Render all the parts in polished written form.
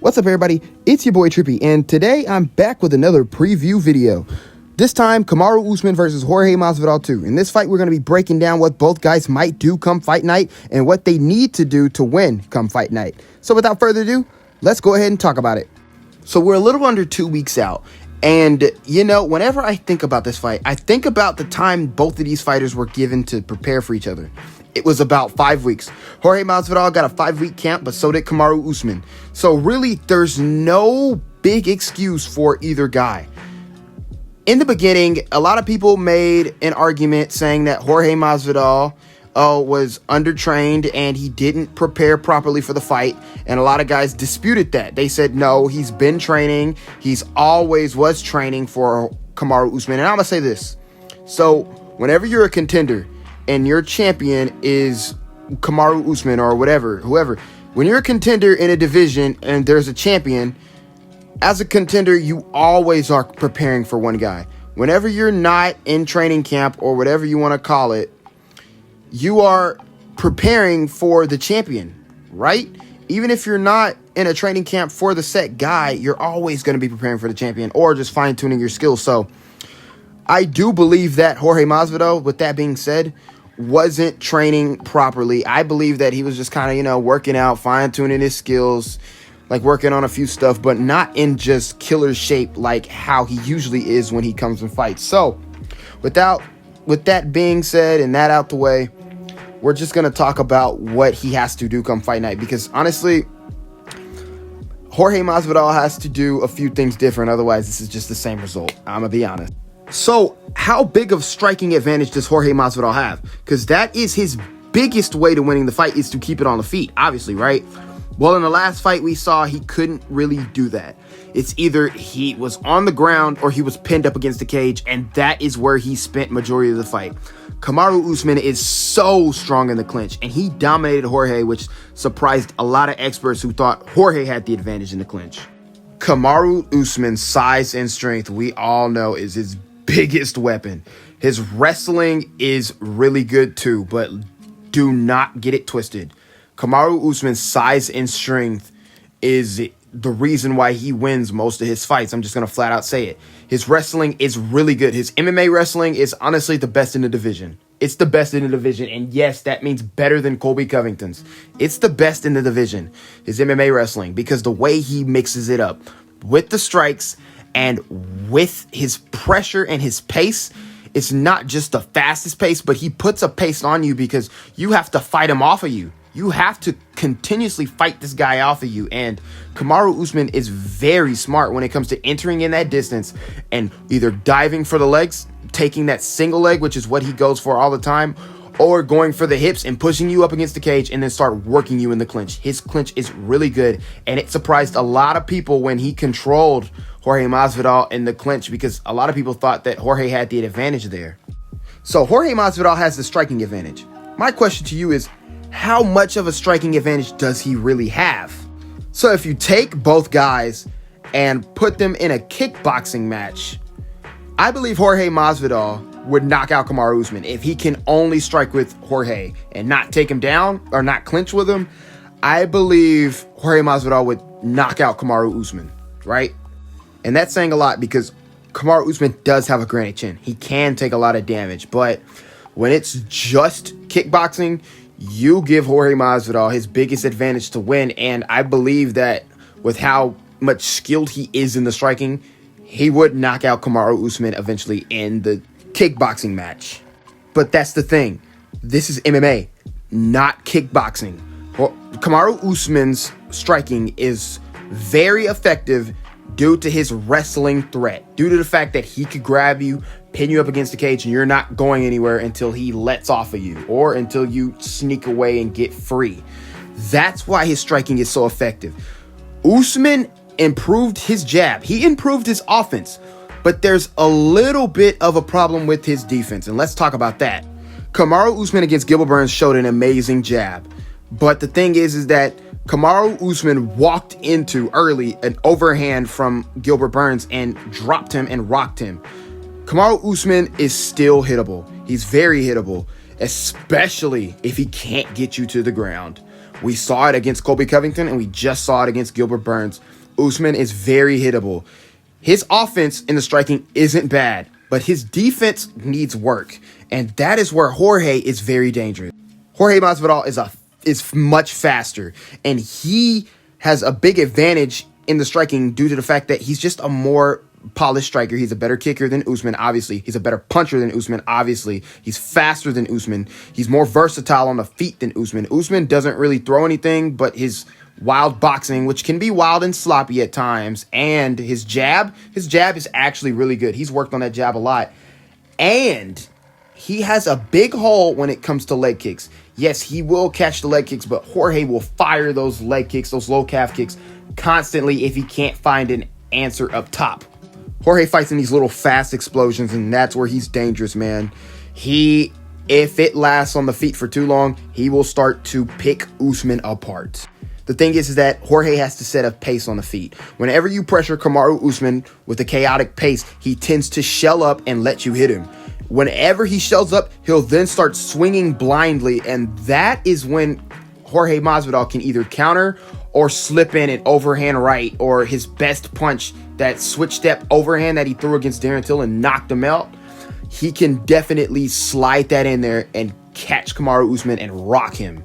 What's up, everybody? It's your boy Trippy, and today I'm back with another preview video. This time, Kamaru Usman versus Jorge Masvidal 2. In this fight, we're going to be breaking down what both guys might do come fight night and what they need to do to win come fight night. So without further ado, let's go ahead and talk about it. So we're a little under 2 weeks out. And, you know, whenever I think about this fight, I think about the time both of these fighters were given to prepare for each other. It was about 5 weeks. Jorge Masvidal got a 5-week camp, but so did Kamaru Usman. So really, there's no big excuse for either guy. In the beginning, a lot of people made an argument saying that Jorge Masvidal was undertrained and he didn't prepare properly for the fight. And a lot of guys disputed that. They said, no, he's been training. He's always was training for Kamaru Usman. And I'm going to say this. So whenever you're a contender and your champion is Kamaru Usman or whoever, when you're a contender in a division and there's a champion, as a contender, you always are preparing for one guy. Whenever you're not in training camp or whatever you want to call it, you are preparing for the champion, right? Even if you're not in a training camp for the set guy, you're always going to be preparing for the champion or just fine-tuning your skills. So I do believe that Jorge Masvidal, with that being said, wasn't training properly. I believe that he was just kind of, working out, fine-tuning his skills, like working on a few stuff, but not in just killer shape like how he usually is when he comes and fights. So with that being said and that out the way, we're just going to talk about what he has to do come fight night, because honestly, Jorge Masvidal has to do a few things different. Otherwise, this is just the same result. I'm going to be honest. So how big of striking advantage does Jorge Masvidal have? Because that is his biggest way to winning the fight, is to keep it on the feet, obviously, right? Well, in the last fight we saw, he couldn't really do that. It's either he was on the ground or he was pinned up against the cage, and that is where he spent majority of the fight. Kamaru Usman is so strong in the clinch, and he dominated Jorge, which surprised a lot of experts who thought Jorge had the advantage in the clinch. Kamaru Usman's size and strength, we all know, is his biggest weapon. His wrestling is really good too, but do not get it twisted. Kamaru Usman's size and strength is the reason why he wins most of his fights. I'm just going to flat out say it. His wrestling is really good. His MMA wrestling is honestly the best in the division. It's the best in the division. And yes, that means better than Colby Covington's. It's the best in the division, his MMA wrestling, because the way he mixes it up with the strikes and with his pressure and his pace, it's not just the fastest pace, but he puts a pace on you because you have to fight him off of you. You have to continuously fight this guy off of you. And Kamaru Usman is very smart when it comes to entering in that distance and either diving for the legs, taking that single leg, which is what he goes for all the time, or going for the hips and pushing you up against the cage and then start working you in the clinch. His clinch is really good, and it surprised a lot of people when he controlled Jorge Masvidal in the clinch, because a lot of people thought that Jorge had the advantage there. So Jorge Masvidal has the striking advantage. My question to you is, how much of a striking advantage does he really have? So if you take both guys and put them in a kickboxing match, I believe Jorge Masvidal would knock out Kamaru Usman. If he can only strike with Jorge and not take him down or not clinch with him, I believe Jorge Masvidal would knock out Kamaru Usman, right? And that's saying a lot, because Kamaru Usman does have a granite chin. He can take a lot of damage, but when it's just kickboxing, you give Jorge Masvidal his biggest advantage to win. And I believe that with how much skilled he is in the striking, he would knock out Kamaru Usman eventually in the kickboxing match. But that's the thing. This is MMA, not kickboxing. Kamaru Usman's striking is very effective due to his wrestling threat, due to the fact that he could grab you, pin you up against the cage, and you're not going anywhere until he lets off of you or until you sneak away and get free. That's why his striking is so effective. Usman improved his jab. He improved his offense, but there's a little bit of a problem with his defense, and let's talk about that. Kamaru Usman against Gilbert Burns showed an amazing jab, but the thing is that Kamaru Usman walked into early an overhand from Gilbert Burns and dropped him and rocked him. Kamaru Usman is still hittable. He's very hittable, especially if he can't get you to the ground. We saw it against Colby Covington, and we just saw it against Gilbert Burns. Usman is very hittable. His offense in the striking isn't bad, but his defense needs work, and that is where Jorge is very dangerous. Jorge Masvidal is much faster, and he has a big advantage in the striking due to the fact that he's just a more polished striker. He's a better kicker than Usman, obviously. He's a better puncher than Usman, obviously. He's faster than Usman. He's more versatile on the feet than Usman. Usman doesn't really throw anything, but his wild boxing, which can be wild and sloppy at times, and his jab is actually really good. He's worked on that jab a lot. And he has a big hole when it comes to leg kicks. Yes, he will catch the leg kicks, but Jorge will fire those leg kicks, those low calf kicks, constantly if he can't find an answer up top. Jorge fights in these little fast explosions, and that's where he's dangerous, man. If it lasts on the feet for too long, he will start to pick Usman apart. The thing is that Jorge has to set a pace on the feet. Whenever you pressure Kamaru Usman with a chaotic pace, he tends to shell up and let you hit him. Whenever he shells up, he'll then start swinging blindly, and that is when Jorge Masvidal can either counter or slip in an overhand right, or his best punch, that switch step overhand that he threw against Darren Till and knocked him out. He can definitely slide that in there and catch Kamaru Usman and rock him.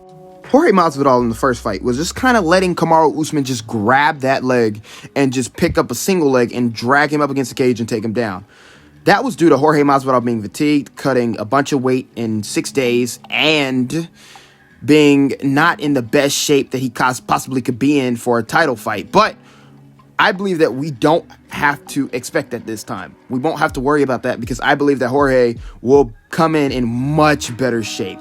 Jorge Masvidal in the first fight was just kind of letting Kamaru Usman just grab that leg and just pick up a single leg and drag him up against the cage and take him down. That was due to Jorge Masvidal being fatigued, cutting a bunch of weight in 6 days, and being not in the best shape that he possibly could be in for a title fight. But I believe that we don't have to expect that this time. We won't have to worry about that because I believe that Jorge will come in much better shape.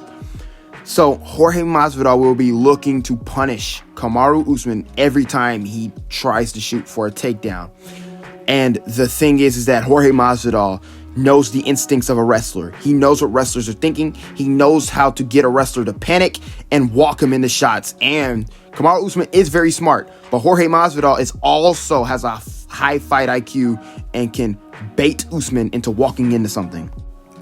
So Jorge Masvidal will be looking to punish Kamaru Usman every time he tries to shoot for a takedown. And the thing is that Jorge Masvidal knows the instincts of a wrestler. He knows what wrestlers are thinking. He knows how to get a wrestler to panic and walk him into shots. And Kamaru Usman is very smart, but Jorge Masvidal has a high fight IQ and can bait Usman into walking into something.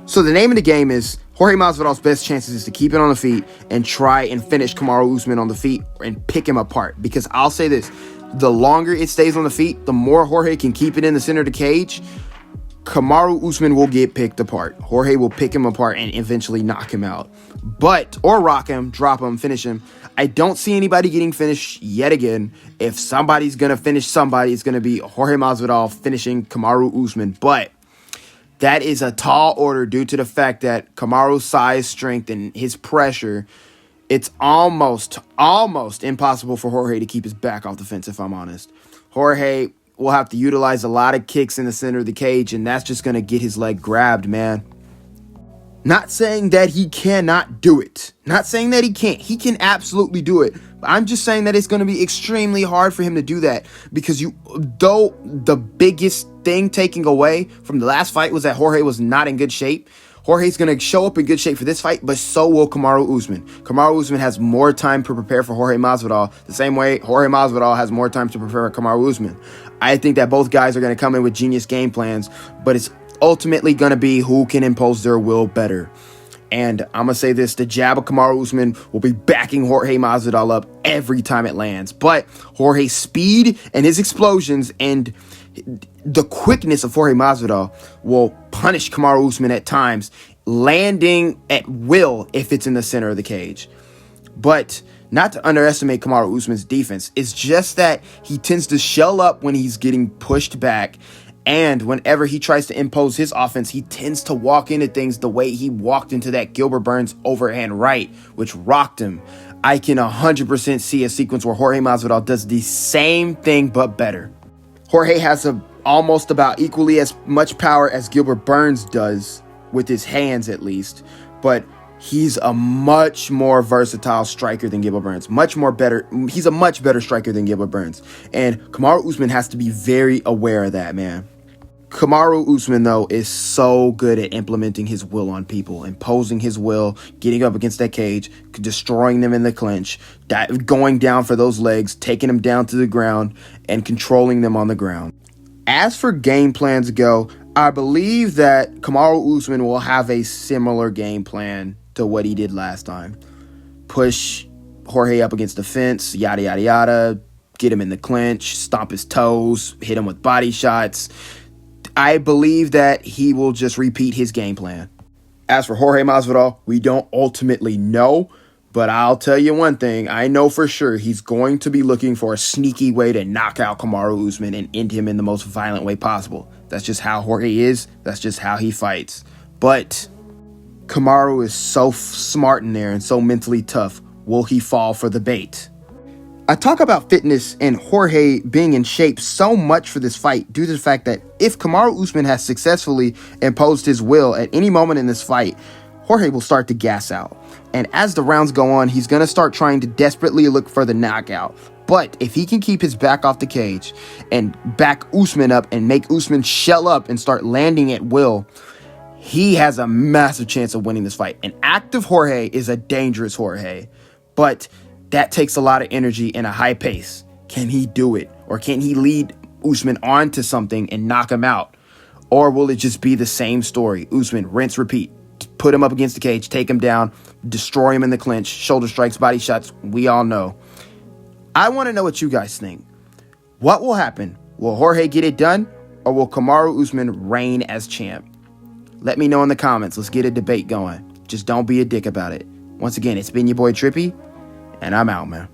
So the name of the game is Jorge Masvidal's best chances is to keep it on the feet and try and finish Kamaru Usman on the feet and pick him apart. Because I'll say this, the longer it stays on the feet, the more Jorge can keep it in the center of the cage, Kamaru Usman will get picked apart. Jorge will pick him apart and eventually knock him out. Or rock him, drop him, finish him. I don't see anybody getting finished yet again. If somebody's going to finish somebody, it's going to be Jorge Masvidal finishing Kamaru Usman. But that is a tall order due to the fact that Kamaru's size, strength, and his pressure, it's almost impossible for Jorge to keep his back off the fence, if I'm honest. Jorge will have to utilize a lot of kicks in the center of the cage, and that's just going to get his leg grabbed, man. Not saying that he cannot do it. Not saying that he can't. He can absolutely do it. But I'm just saying that it's going to be extremely hard for him to do that because though the biggest thing taking away from the last fight was that Jorge was not in good shape, Jorge's going to show up in good shape for this fight, but so will Kamaru Usman. Kamaru Usman has more time to prepare for Jorge Masvidal, the same way Jorge Masvidal has more time to prepare for Kamaru Usman. I think that both guys are going to come in with genius game plans, but it's ultimately going to be who can impose their will better. And I'm going to say this, the jab of Kamaru Usman will be backing Jorge Masvidal up every time it lands. But Jorge's speed and his explosions and the quickness of Jorge Masvidal will punish Kamaru Usman at times, landing at will if it's in the center of the cage. But not to underestimate Kamaru Usman's defense, it's just that he tends to shell up when he's getting pushed back. And whenever he tries to impose his offense, he tends to walk into things the way he walked into that Gilbert Burns overhand right, which rocked him. I can 100% see a sequence where Jorge Masvidal does the same thing but better. Jorge has almost about equally as much power as Gilbert Burns does, with his hands at least, but he's a much more versatile striker than Gilbert Burns. He's a much better striker than Gilbert Burns. And Kamaru Usman has to be very aware of that, man. Kamaru Usman, though, is so good at implementing his will on people, imposing his will, getting up against that cage, destroying them in the clinch, going down for those legs, taking them down to the ground, and controlling them on the ground. As for game plans go, I believe that Kamaru Usman will have a similar game plan to what he did last time. Push Jorge up against the fence, yada, yada, yada, get him in the clinch, stomp his toes, hit him with body shots. I believe that he will just repeat his game plan. As for Jorge Masvidal, we don't ultimately know, but I'll tell you one thing. I know for sure he's going to be looking for a sneaky way to knock out Kamaru Usman and end him in the most violent way possible. That's just how Jorge is. That's just how he fights. But Kamaru is so smart in there and so mentally tough. Will he fall for the bait? I talk about fitness and Jorge being in shape so much for this fight due to the fact that if Kamaru Usman has successfully imposed his will at any moment in this fight, Jorge will start to gas out. And as the rounds go on, he's going to start trying to desperately look for the knockout. But if he can keep his back off the cage and back Usman up and make Usman shell up and start landing at will, he has a massive chance of winning this fight. An active Jorge is a dangerous Jorge, but that takes a lot of energy and a high pace. Can he do it? Or can he lead Usman onto something and knock him out? Or will it just be the same story? Usman, rinse, repeat. Put him up against the cage, take him down, destroy him in the clinch, shoulder strikes, body shots. We all know. I want to know what you guys think. What will happen? Will Jorge get it done? Or will Kamaru Usman reign as champ? Let me know in the comments. Let's get a debate going. Just don't be a dick about it. Once again, it's been your boy Trippy, and I'm out, man.